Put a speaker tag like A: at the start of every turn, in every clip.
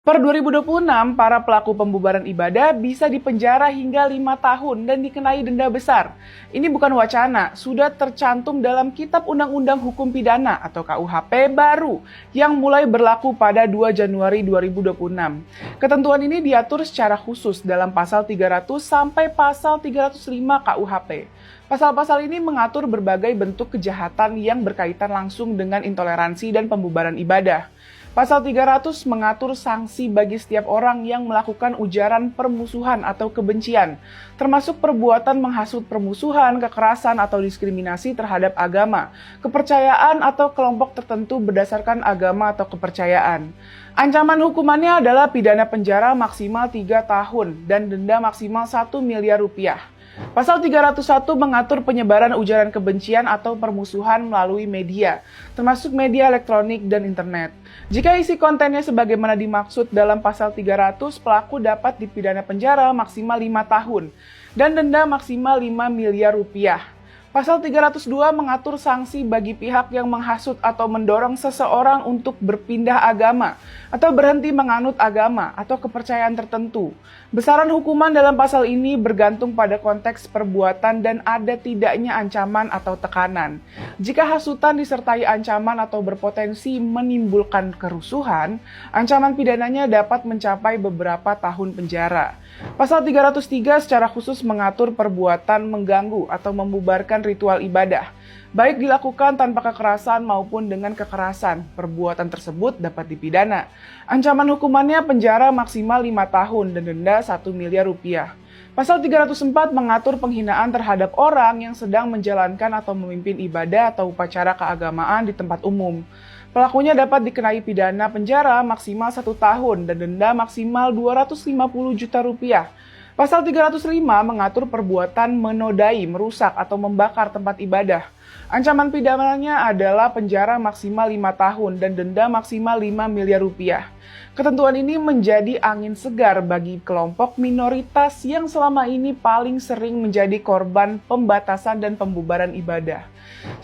A: Per 2026, para pelaku pembubaran ibadah bisa dipenjara hingga 5 tahun dan dikenai denda besar. Ini bukan wacana, sudah tercantum dalam Kitab Undang-Undang Hukum Pidana atau KUHP baru yang mulai berlaku pada 2 Januari 2026. Ketentuan ini diatur secara khusus dalam pasal 300 sampai pasal 305 KUHP. Pasal-pasal ini mengatur berbagai bentuk kejahatan yang berkaitan langsung dengan intoleransi dan pembubaran ibadah. Pasal 300 mengatur sanksi bagi setiap orang yang melakukan ujaran permusuhan atau kebencian, termasuk perbuatan menghasut permusuhan, kekerasan, atau diskriminasi terhadap agama, kepercayaan, atau kelompok tertentu berdasarkan agama atau kepercayaan. Ancaman hukumannya adalah pidana penjara maksimal 3 tahun dan denda maksimal 1 miliar rupiah. Pasal 301 mengatur penyebaran ujaran kebencian atau permusuhan melalui media, termasuk media elektronik dan internet. Jika isi kontennya sebagaimana dimaksud dalam pasal 300, pelaku dapat dipidana penjara maksimal 5 tahun dan denda maksimal 5 miliar rupiah. Pasal 302 mengatur sanksi bagi pihak yang menghasut atau mendorong seseorang untuk berpindah agama atau berhenti menganut agama atau kepercayaan tertentu. Besaran hukuman dalam pasal ini bergantung pada konteks perbuatan dan ada tidaknya ancaman atau tekanan. Jika hasutan disertai ancaman atau berpotensi menimbulkan kerusuhan, ancaman pidananya dapat mencapai beberapa tahun penjara. Pasal 303 secara khusus mengatur perbuatan mengganggu atau membubarkan ritual ibadah, baik dilakukan tanpa kekerasan maupun dengan kekerasan. Perbuatan tersebut dapat dipidana. Ancaman hukumannya penjara maksimal 5 tahun dan denda 1 miliar rupiah. Pasal 304 mengatur penghinaan terhadap orang yang sedang menjalankan atau memimpin ibadah atau upacara keagamaan di tempat umum. Pelakunya dapat dikenai pidana penjara maksimal 1 tahun dan denda maksimal 250 juta rupiah. Pasal 305 mengatur perbuatan menodai, merusak, atau membakar tempat ibadah. Ancaman pidananya adalah penjara maksimal 5 tahun dan denda maksimal 5 miliar rupiah. Ketentuan ini menjadi angin segar bagi kelompok minoritas yang selama ini paling sering menjadi korban pembatasan dan pembubaran ibadah.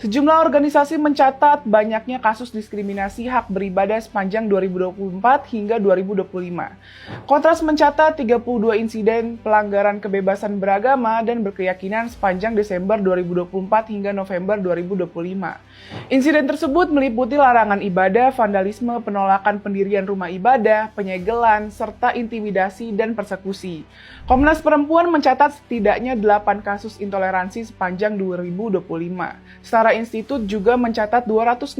A: Sejumlah organisasi mencatat banyaknya kasus diskriminasi hak beribadah sepanjang 2024 hingga 2025. Kontras mencatat 32 insiden pelanggaran kebebasan beragama dan berkeyakinan sepanjang Desember 2024 hingga November 2025. Insiden tersebut meliputi larangan ibadah, vandalisme, penolakan pendirian rumah ibadah, penyegelan, serta intimidasi dan persekusi. Komnas Perempuan mencatat setidaknya 8 kasus intoleransi sepanjang 2025. Setara institut juga mencatat 260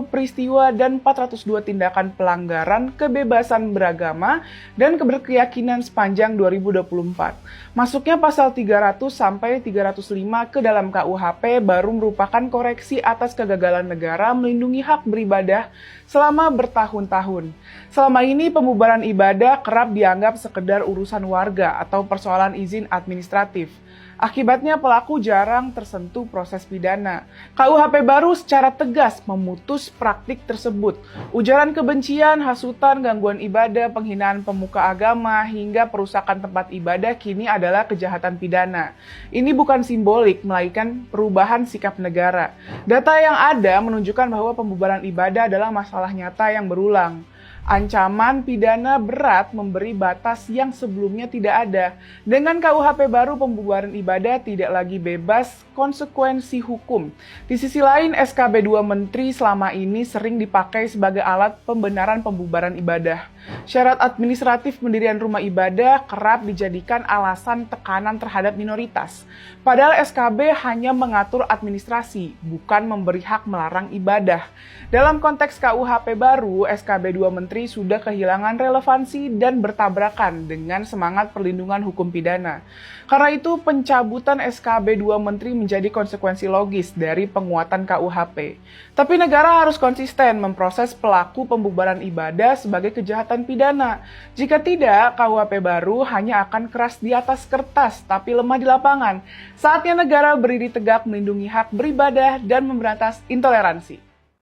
A: peristiwa dan 402 tindakan pelanggaran kebebasan beragama dan berkeyakinan sepanjang 2024. Masuknya pasal 300 sampai 305 ke dalam KUHP baru merupakan koreksi atas kegagalan negara melindungi hak beribadah selama bertahun-tahun. Selama ini pembubaran ibadah kerap dianggap sekedar urusan warga atau persoalan izin administratif. Akibatnya pelaku jarang tersentuh proses pidana. KUHP baru secara tegas memutus praktik tersebut. Ujaran kebencian, hasutan, gangguan ibadah, penghinaan pemuka agama, hingga perusakan tempat ibadah kini adalah kejahatan pidana. Ini bukan simbolik, melainkan perubahan sikap negara. Data yang ada menunjukkan bahwa pembubaran ibadah adalah masalah nyata yang berulang. Ancaman pidana berat memberi batas yang sebelumnya tidak ada. Dengan KUHP baru, pembubaran ibadah tidak lagi bebas konsekuensi hukum. Di sisi lain, SKB 2 Menteri selama ini sering dipakai sebagai alat pembenaran pembubaran ibadah. Syarat administratif pendirian rumah ibadah kerap dijadikan alasan tekanan terhadap minoritas. Padahal SKB hanya mengatur administrasi, bukan memberi hak melarang ibadah. Dalam konteks KUHP baru, SKB 2 Menteri sudah kehilangan relevansi dan bertabrakan dengan semangat perlindungan hukum pidana. Karena itu, pencabutan SKB 2 Menteri menjadi konsekuensi logis dari penguatan KUHP. Tapi negara harus konsisten memproses pelaku pembubaran ibadah sebagai kejahatan pidana. Jika tidak, KUHP baru hanya akan keras di atas kertas, tapi lemah di lapangan. Saatnya negara berdiri tegak melindungi hak beribadah dan memberantas intoleransi.